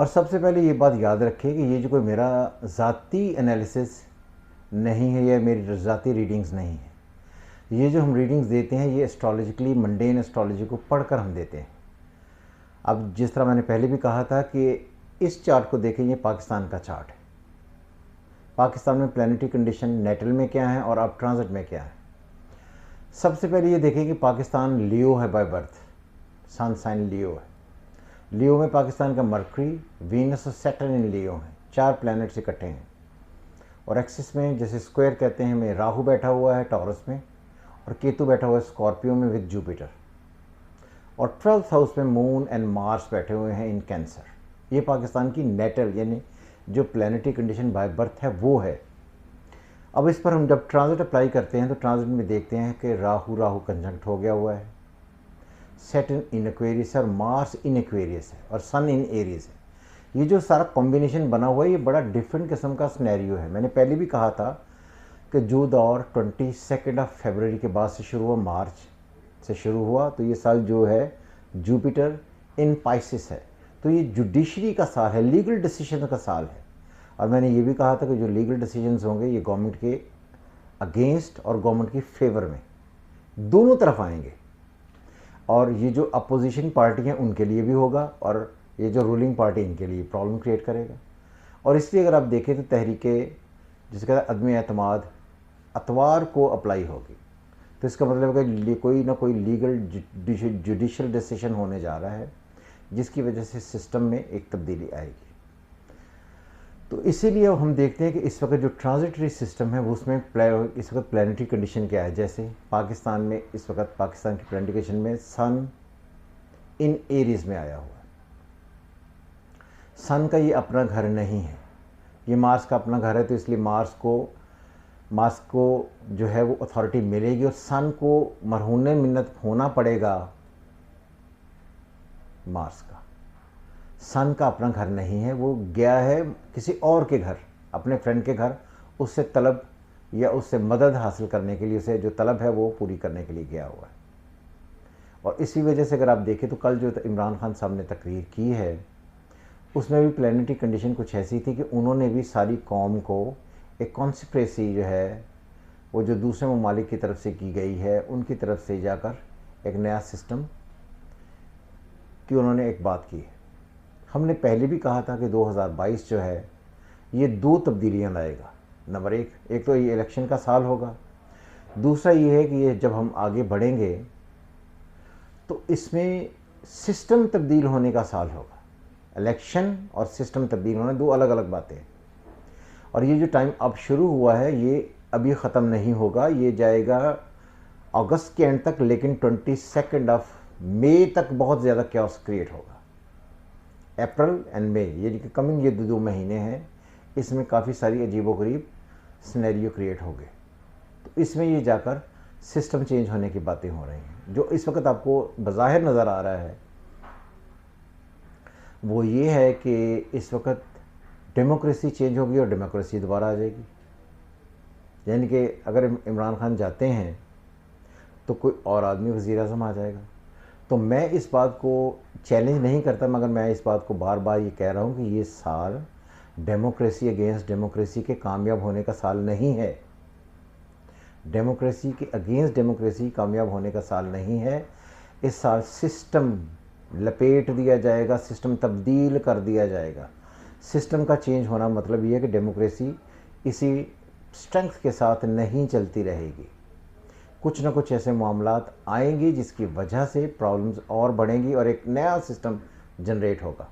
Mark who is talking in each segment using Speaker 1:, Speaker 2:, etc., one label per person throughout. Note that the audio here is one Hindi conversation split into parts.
Speaker 1: और सबसे पहले ये बात याद रखें कि ये जो कोई मेरा ज़ाती एनालिसिस नहीं है या मेरी ज़ाती रीडिंग्स नहीं है। ये जो हम रीडिंग्स देते हैं ये एस्ट्रोलॉजिकली मंडेन एस्ट्रोलॉजी को पढ़कर हम देते हैं। अब जिस तरह मैंने पहले भी कहा था कि इस चार्ट को देखें, ये पाकिस्तान का चार्ट है। पाकिस्तान में प्लैनेटरी कंडीशन नेटल में क्या है और अब ट्रांजिट में क्या है। सबसे पहले ये देखें कि पाकिस्तान लियो है बाय बर्थ, सन साइन लियो है। लियो में पाकिस्तान का मरकरी, वीनस और सैटर्न इन लियो हैं, 4 प्लैनेट्स इकट्ठे हैं। और एक्सिस में जैसे स्क्वायर कहते हैं में राहु बैठा हुआ है टॉरस में, और केतु बैठा हुआ है स्कॉर्पियो में विद जुपिटर। और 12th हाउस में मून एंड मार्स बैठे हुए हैं इन कैंसर। ये पाकिस्तान की नेटल यानी जो प्लैनेटरी कंडीशन बाय बर्थ है वो है। अब इस पर हम जब ट्रांजिट अप्लाई करते हैं तो ट्रांजिट में देखते हैं कि राहु कंजंक्ट हो गया हुआ है, सैटर्न इन एक्वेरियस है और मार्स इन एक्वेरियस है और सन इन एरीज है। ये जो सारा कॉम्बिनेशन बना हुआ है ये बड़ा डिफरेंट किस्म का सिनेरियो है। मैंने पहले भी कहा था कि जो दौर 22 फरवरी के बाद से शुरू हुआ, मार्च से शुरू हुआ, तो ये साल जो है जुपिटर इन पाइसिस है, तो ये जुडिशरी का साल है, लीगल डिसीजन का साल है। और मैंने ये भी कहा था कि जो लीगल डिसीजंस होंगे ये गवर्नमेंट के अगेंस्ट और गवर्नमेंट की फेवर में दोनों तरफ आएंगे। और ये जो अपोजिशन पार्टी हैं उनके लिए भी होगा और ये जो रूलिंग पार्टी इनके लिए प्रॉब्लम क्रिएट करेगा। और इसलिए अगर आप देखें तो तहरीके जिसका कहते हैं अदम एतमाद अतवार को अप्लाई होगी, तो इसका मतलब है कि कोई ना कोई लीगल जुडिशल डिसीजन होने जा रहा है जिसकी वजह से सिस्टम में एक तब्दीली आएगी। तो इसीलिए अब हम देखते हैं कि इस वक्त जो ट्रांजिटरी सिस्टम है वो उसमें इस वक्त प्लैनेटरी कंडीशन क्या है। जैसे पाकिस्तान में इस वक्त पाकिस्तान की प्लैनेटरी कंडीशन में सन इन एरीज में आया हुआ है। सन का ये अपना घर नहीं है, ये मार्स का अपना घर है, तो इसलिए मार्स को जो है वो अथॉरिटी मिलेगी और सन को मरहून मिन्नत होना पड़ेगा मार्स का। सन का अपना घर नहीं है, वो गया है किसी और के घर, अपने फ्रेंड के घर, उससे तलब या उससे मदद हासिल करने के लिए, उसे जो तलब है वो पूरी करने के लिए गया हुआ है। और इसी वजह से अगर आप देखें तो कल जो इमरान खान साहब ने तकरीर की है उसमें भी प्लैनेटरी कंडीशन कुछ ऐसी थी कि उन्होंने भी सारी कौम को एक कॉन्स्पिरेसी जो है वो जो दूसरे ममालिक की तरफ से की गई है उनकी तरफ से जाकर एक नया सिस्टम की उन्होंने एक बात की है। हमने पहले भी कहा था कि 2022 जो है ये 2 तब्दीलियाँ लाएगा। नंबर एक तो ये इलेक्शन का साल होगा, दूसरा ये है कि ये जब हम आगे बढ़ेंगे तो इसमें सिस्टम तब्दील होने का साल होगा। इलेक्शन और सिस्टम तब्दील होना 2 अलग अलग बातें हैं। और ये जो टाइम अब शुरू हुआ है ये अभी ख़त्म नहीं होगा, ये जाएगा अगस्त के एंड तक, लेकिन 22 मई तक बहुत ज़्यादा कैओस क्रिएट होगा। अप्रैल एंड मई ये जो कमिंग ये 2 महीने हैं इसमें काफ़ी सारी अजीबोगरीब सिनेरियो क्रिएट हो गए। तो इसमें ये जाकर सिस्टम चेंज होने की बातें हो रही हैं। जो इस वक्त आपको बज़ाहिर नज़र आ रहा है वो ये है कि इस वक्त डेमोक्रेसी चेंज होगी और डेमोक्रेसी दोबारा आ जाएगी। यानी कि अगर इमरान खान जाते हैं तो कोई और आदमी वज़ीर आज़म आ जाएगा। तो मैं इस बात को चैलेंज नहीं करता, मगर मैं इस बात को बार बार ये कह रहा हूँ कि ये साल डेमोक्रेसी अगेंस्ट डेमोक्रेसी के कामयाब होने का साल नहीं है। डेमोक्रेसी के अगेंस्ट डेमोक्रेसी कामयाब होने का साल नहीं है। इस साल सिस्टम लपेट दिया जाएगा, सिस्टम तब्दील कर दिया जाएगा। सिस्टम का चेंज होना मतलब ये है कि डेमोक्रेसी इसी स्ट्रेंथ के साथ नहीं चलती रहेगी। कुछ ना कुछ ऐसे मामलात आएंगी जिसकी वजह से प्रॉब्लम्स और बढ़ेंगी और एक नया सिस्टम जनरेट होगा।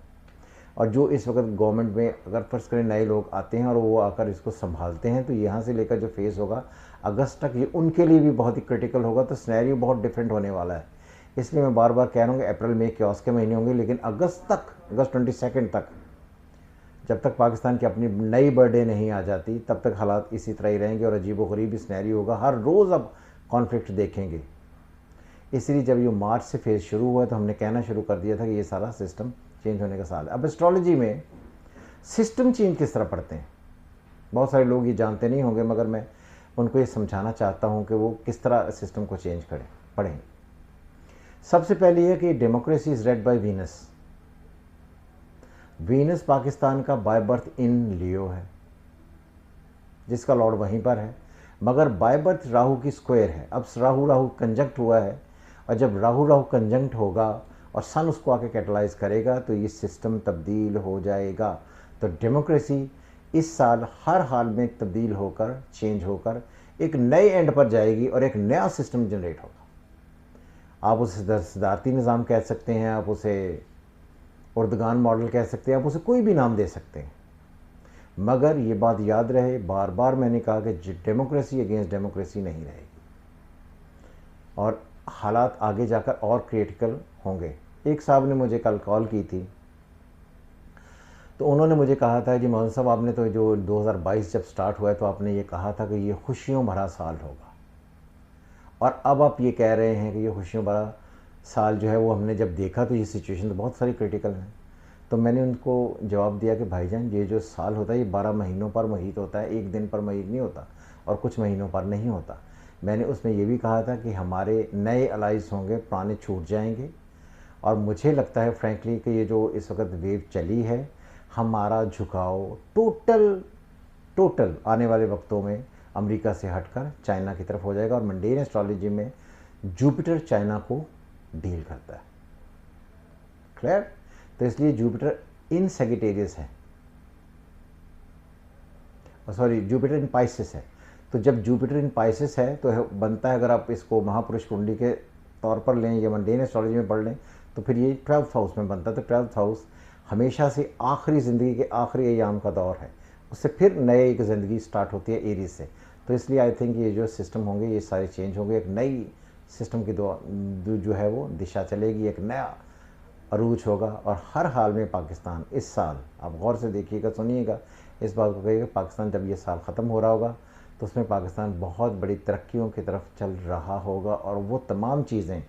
Speaker 1: और जो इस वक्त गवर्नमेंट में अगर फर्ज करें नए लोग आते हैं और वो आकर इसको संभालते हैं तो यहाँ से लेकर जो फेस होगा अगस्त तक ये उनके लिए भी बहुत ही क्रिटिकल होगा। तो सिनेरियो बहुत डिफरेंट होने वाला है। इसलिए मैं बार बार कह रहा हूँ कि अप्रैल मई कैओस के महीने होंगे, लेकिन अगस्त 22 तक जब तक पाकिस्तान की अपनी नई बर्थडे नहीं आ जाती तब तक हालात इसी तरह ही रहेंगे और अजीबोगरीब सिनेरियो होगा। हर रोज़ अब कॉन्फ्लिक्ट देखेंगे। इसलिए जब ये मार्च से फेज़ शुरू हुआ तो हमने कहना शुरू कर दिया था कि ये सारा सिस्टम चेंज होने का साल है। अब एस्ट्रोलॉजी में सिस्टम चेंज किस तरह पढ़ते हैं बहुत सारे लोग ये जानते नहीं होंगे, मगर मैं उनको ये समझाना चाहता हूँ कि वो किस तरह सिस्टम को चेंज पढ़ें। सबसे पहले यह कि democracy is red by Venus. Venus Pakistan का बाय बर्थ इन लियो है, जिसका लॉर्ड वहीं पर है, मगर बाय बर्थ राहु की स्क्वायर है। अब राहु राहु कंजंक्ट हुआ है, और जब राहु राहु कंजंक्ट होगा और सन उसको आके कैटलाइज करेगा तो ये सिस्टम तब्दील हो जाएगा। तो डेमोक्रेसी इस साल हर हाल में तब्दील होकर, चेंज होकर एक नए एंड पर जाएगी और एक नया सिस्टम जनरेट होगा। आप उसे सदारती निज़ाम कह सकते हैं, आप उसे उर्दगान मॉडल कह सकते हैं, आप उसे कोई भी नाम दे सकते हैं, मगर ये बात याद रहे, बार बार मैंने कहा कि डेमोक्रेसी अगेंस्ट डेमोक्रेसी नहीं रहेगी और हालात आगे जाकर और क्रिटिकल होंगे। एक साहब ने मुझे कल कॉल की थी, तो उन्होंने मुझे कहा था जी मोहन साहब, आपने तो जो 2022 जब स्टार्ट हुआ है तो आपने ये कहा था कि ये खुशियों भरा साल होगा, और अब आप ये कह रहे हैं कि ये खुशियों भरा साल जो है वो हमने जब देखा तो ये सिचुएशन तो बहुत सारी क्रिटिकल है। तो मैंने उनको जवाब दिया कि भाईजान, ये जो साल होता है ये 12 महीनों पर मुहित होता है, एक दिन पर मुहित नहीं होता और कुछ महीनों पर नहीं होता। मैंने उसमें ये भी कहा था कि हमारे नए अलाइज होंगे, पुराने छूट जाएंगे, और मुझे लगता है फ्रैंकली कि ये जो इस वक्त वेव चली है, हमारा झुकाव टोटल आने वाले वक्तों में अमेरिका से हटकर चाइना की तरफ हो जाएगा। और मंडेन एस्ट्रोलॉजी में जुपिटर चाइना को डील करता है, क्लियर? तो इसलिए जुपिटर इन सेगिटेरियस है, सॉरी जुपिटर इन पाइसेस है। तो जब जुपिटर इन पाइसेस है तो बनता है, अगर आप इसको महापुरुष कुंडली के तौर पर लें या मंडेन एस्ट्रोलॉजी में पढ़ लें तो फिर ये 12th हाउस में बनता है। तो 12th हाउस हमेशा से आखिरी ज़िंदगी के आखिरी अयाम का दौर है, उससे फिर नए एक ज़िंदगी स्टार्ट होती है एरीज से। तो इसलिए आई थिंक ये जो सिस्टम होंगे ये सारे चेंज होंगे, एक नई सिस्टम की जो है वो दिशा चलेगी, एक नया अरूज होगा। और हर हाल में पाकिस्तान इस साल, आप गौर से देखिएगा, सुनिएगा, इस बात को कहिएगा, पाकिस्तान जब ये साल ख़त्म हो रहा होगा तो उसमें पाकिस्तान बहुत बड़ी तरक्कियों की तरफ चल रहा होगा। और वो तमाम चीज़ें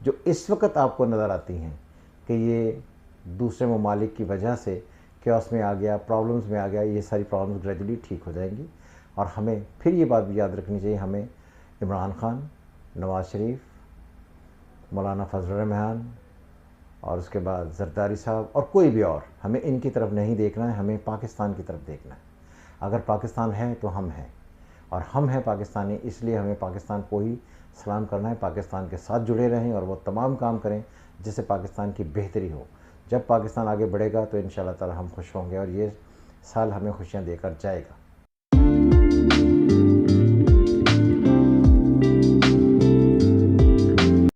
Speaker 1: जो इस वक्त आपको नज़र आती हैं कि ये दूसरे ममालिक की वजह से क्योस में आ गया, प्रॉब्लम्स में आ गया, ये सारी प्रॉब्लम्स ग्रेजुअली ठीक हो जाएंगी। और हमें फिर ये बात भी याद रखनी चाहिए, हमें इमरान खान, नवाज़ शरीफ, मौलाना फजल रहमान और उसके बाद जरदारी साहब और कोई भी और, हमें इनकी तरफ नहीं देखना है, हमें पाकिस्तान की तरफ देखना है। अगर पाकिस्तान है तो हम हैं, और हम हैं पाकिस्तानी, इसलिए हमें पाकिस्तान को ही सलाम करना है, पाकिस्तान के साथ जुड़े रहें और वो तमाम काम करें जिससे पाकिस्तान की बेहतरी हो। जब पाकिस्तान आगे बढ़ेगा तो इंशाअल्लाह ताला हम खुश होंगे और ये साल हमें खुशियाँ देकर जाएगा।